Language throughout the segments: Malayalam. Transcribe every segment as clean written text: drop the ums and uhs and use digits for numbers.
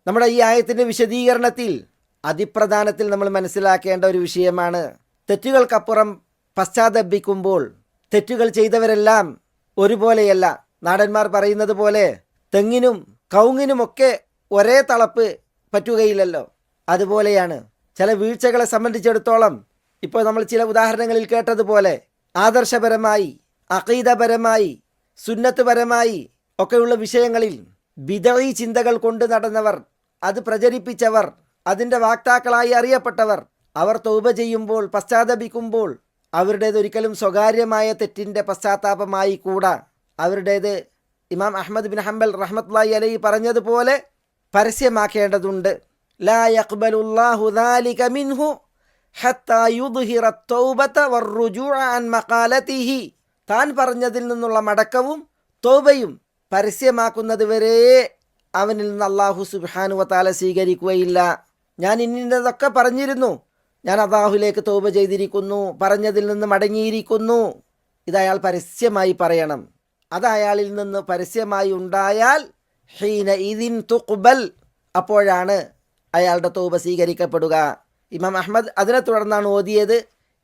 നമ്മുടെ ഈ ആയത്തിൻ്റെ വിശദീകരണത്തിൽ അതിപ്രധാനത്തിൽ നമ്മൾ മനസ്സിലാക്കേണ്ട ഒരു വിഷയമാണ്, തെറ്റുകൾക്കപ്പുറം പശ്ചാത്തപിക്കുമ്പോൾ തെറ്റുകൾ ചെയ്തവരെല്ലാം ഒരുപോലെയല്ല. നാടന്മാർ പറയുന്നത് പോലെ തെങ്ങിനും കവുങ്ങിനുമൊക്കെ ഒരേ തളപ്പ് പറ്റുകയില്ലല്ലോ. അതുപോലെയാണ് ചില വീഴ്ചകളെ സംബന്ധിച്ചിടത്തോളം ഇപ്പോൾ നമ്മൾ ചില ഉദാഹരണങ്ങളിൽ കേട്ടതുപോലെ ആദർശപരമായി, അഖീദപരമായി, സുന്നത്ത് പരമായി ഒക്കെയുള്ള വിഷയങ്ങളിൽ ബിദഈ ചിന്തകൾ കൊണ്ട് നടന്നവർ, അത് പ്രചരിപ്പിച്ചവർ, അതിൻ്റെ വാക്താക്കളായി അറിയപ്പെട്ടവർ, അവർ തൗബ ചെയ്യുമ്പോൾ, പശ്ചാത്തപിക്കുമ്പോൾ അവരുടേതൊരിക്കലും സ്വകാര്യമായ തെറ്റിൻ്റെ പശ്ചാത്താപമായി കൂടാ. അവരുടേത് ഇമാം അഹ്മദ് ബിൻ ഹംബൽ റഹ്മത്തുള്ളാഹി അലൈഹി പറഞ്ഞതുപോലെ പരസ്യമാക്കേണ്ടതുണ്ട്. ലാ യഖ്ബലുല്ലാഹു ദാലിക മിൻഹു ഹത്താ യുദ്ഹിറ തൗബത വറുജൂഅ അൻ മഖാലതിഹി. താൻ പറഞ്ഞതിൽ നിന്നുള്ള മടക്കവും തൗബയും പരസ്യമാക്കുന്നത് വരെ അവനിൽ നിന്ന് അല്ലാഹു സുബ്ഹാനഹു വ തആല സ്വീകരിക്കുകയില്ല. ഞാൻ ഇന്നതൊക്കെ പറഞ്ഞിരുന്നു, ഞാൻ അല്ലാഹുവിലേക്ക് തൗബ ചെയ്തിരിക്കുന്നു, പറഞ്ഞതിൽ നിന്ന് മടങ്ങിയിരിക്കുന്നു, ഇതയാൾ പരസ്യമായി പറയണം. അത് അയാളിൽ നിന്ന് പരസ്യമായി ഉണ്ടായാൽ ഹീന ഇദിൻ തുഖ്ബൽ, അപ്പോഴാണ് അയാളുടെ തൗബ സ്വീകരിക്കപ്പെടുക. ഇമാം അഹ്മദ് അതിനെ തുടർന്നാണ് ഓതിയത്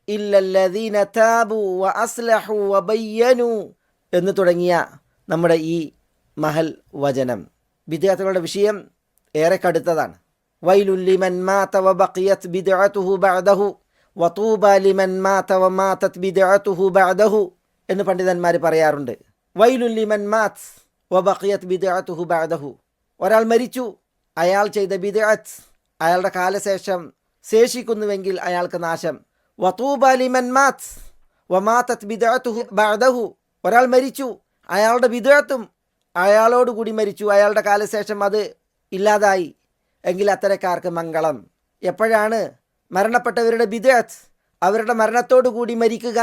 ഇല്ലല്ലദീന താബു വ അസ്ലഹു വ ബയ്യനു എന്ന് തുടങ്ങിയ നമ്മുടെ ഈ മഹൽ വചനം. ബിദ്അത്തുകളുടെ വിഷയം ഏറെ കടുത്തതാണ്. വൈലുൽ ലിമൻ മാത വ ബഖിയത് ബിദ്അതുഹു ബഅദഹു വതൂബ ലിമൻ മാത വ മാതത് ബിദ്അതുഹു ബഅദഹു എന്ന് പണ്ഡിതന്മാർ പറയാറുണ്ട്. വൈലുൽ ലിമൻ മാത് വ ബഖിയത് ബിദ്അതുഹു ബഅദഹു, ഒരാൾ മരിച്ചു, അയാൾ ചെയ്ത ബിദ്അത്ത് അയാളുടെ കാലശേഷം ശേഷിക്കുന്നുവെങ്കിൽ അയാൾക്ക് നാശം. വതൂബ ലിമൻ മാത് വ മാതത് ബിദ്അതുഹു ബഅദഹു, ഒരാൾ മരിച്ചു, അയാളുടെ ബിദ്അത്തും അയാളോടുകൂടി മരിച്ചു, അയാളുടെ കാലശേഷം അത് ഇല്ലാതായി, എങ്കിൽ അത്തരക്കാർക്ക് മംഗളം. എപ്പോഴാണ് മരണപ്പെട്ടവരുടെ ബിദ്അത്ത് അവരുടെ മരണത്തോടു കൂടി മരിക്കുക?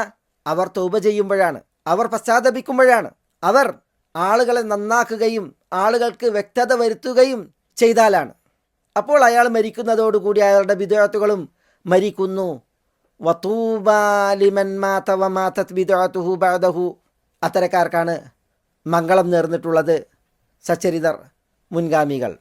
അവർ തൗബ ചെയ്യുമ്പോഴാണ്, അവർ പശ്ചാത്തപിക്കുമ്പോഴാണ്, അവർ ആളുകളെ നന്നാക്കുകയും ആളുകൾക്ക് വ്യക്തത വരുത്തുകയും ചെയ്താലാണ്. അപ്പോൾ അയാൾ മരിക്കുന്നതോടുകൂടി അയാളുടെ ബിദ്അത്തുകളും മരിക്കുന്നു. വതൂബാ ലിമൻ മാത വ മാതത് ബിദ്അതുഹു ബഅദഹു, അത്തരക്കാർക്കാണ് മംഗളം നേർന്നിട്ടുള്ളത് സച്ചരിതർ, മുൻഗാമികൾ.